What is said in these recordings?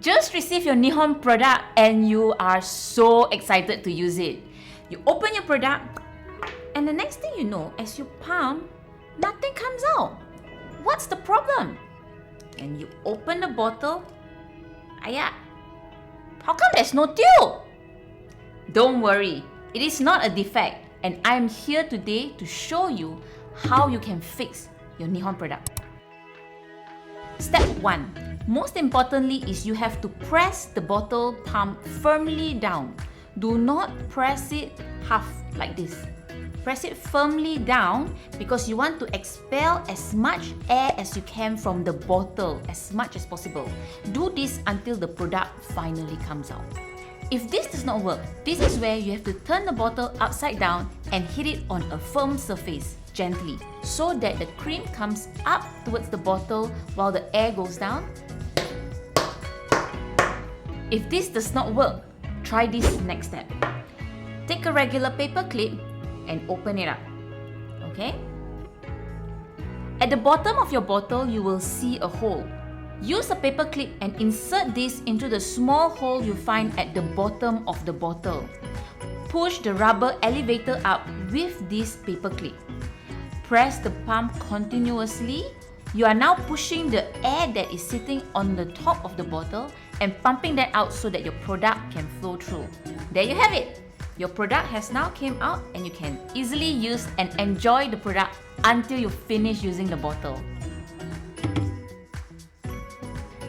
Just receive your NIHON product and you are so excited to use it. You open your product and the next thing you know, as you pump, nothing comes out. What's the problem? And you open the bottle. Ayah, how come there's no tube? Don't worry, it is not a defect, and I'm here today to show you how you can fix your NIHON product. Step 1. Most importantly is you have to press the bottle pump firmly down. Do not press it half like this. Press it firmly down because you want to expel as much air as you can from the bottle as much as possible. Do this until the product finally comes out. If this does not work, this is where you have to turn the bottle upside down and hit it on a firm surface gently so that the cream comes up towards the bottle while the air goes down. If this does not work, try this next step. Take a regular paper clip and open it up. Okay? At the bottom of your bottle, you will see a hole. Use a paper clip and insert this into the small hole you find at the bottom of the bottle. Push the rubber elevator up with this paper clip. Press the pump continuously. You are now pushing the air that is sitting on the top of the bottle and pumping that out so that your product can flow through. There you have it. Your product has now came out and you can easily use and enjoy the product until you finish using the bottle.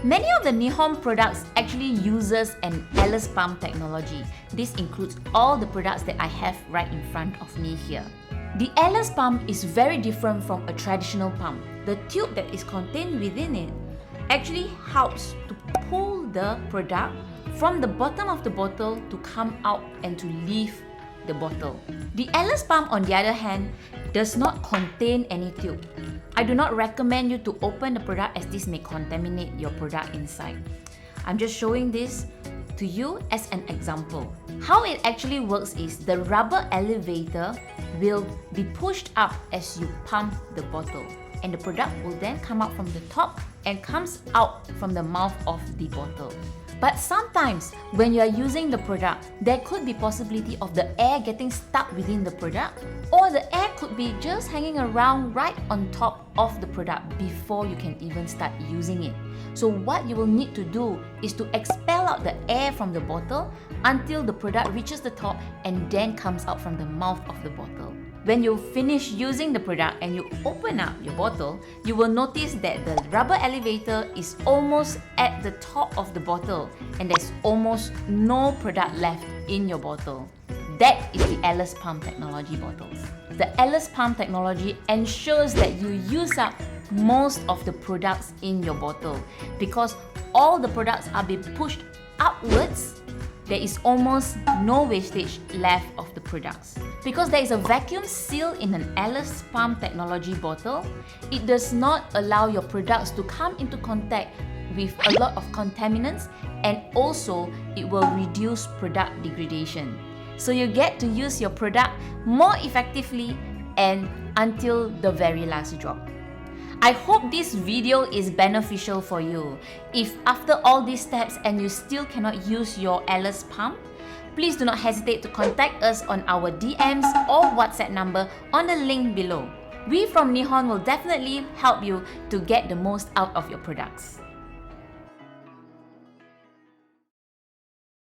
Many of the NIHON products actually uses an airless pump technology. This includes all the products that I have right in front of me here. The airless pump is very different from a traditional pump. The tube that is contained within it actually helps to pull the product from the bottom of the bottle to come out and to leave the bottle. The airless pump, on the other hand, does not contain any tube. I do not recommend you to open the product as this may contaminate your product inside. I'm just showing this to you as an example. How it actually works is the rubber elevator will be pushed up as you pump the bottle, and the product will then come out from the top and comes out from the mouth of the bottle. But sometimes when you are using the product, there could be possibility of the air getting stuck within the product, or the air could be just hanging around right on top of the product before you can even start using it. So what you will need to do is to expel out the air from the bottle until the product reaches the top and then comes out from the mouth of the bottle. When you finish using the product and you open up your bottle, you will notice that the rubber elevator is almost at the top of the bottle and there's almost no product left in your bottle. That is the airless pump technology bottles. The airless pump technology ensures that you use up most of the products in your bottle because all the products are being pushed upwards. There is almost no wastage left of the products. Because there is a vacuum seal in an airless pump technology bottle, it does not allow your products to come into contact with a lot of contaminants, and also it will reduce product degradation. So you get to use your product more effectively and until the very last drop. I hope this video is beneficial for you. If after all these steps and you still cannot use your airless pump, please do not hesitate to contact us on our DMs or WhatsApp number on the link below. We from NIHON will definitely help you to get the most out of your products.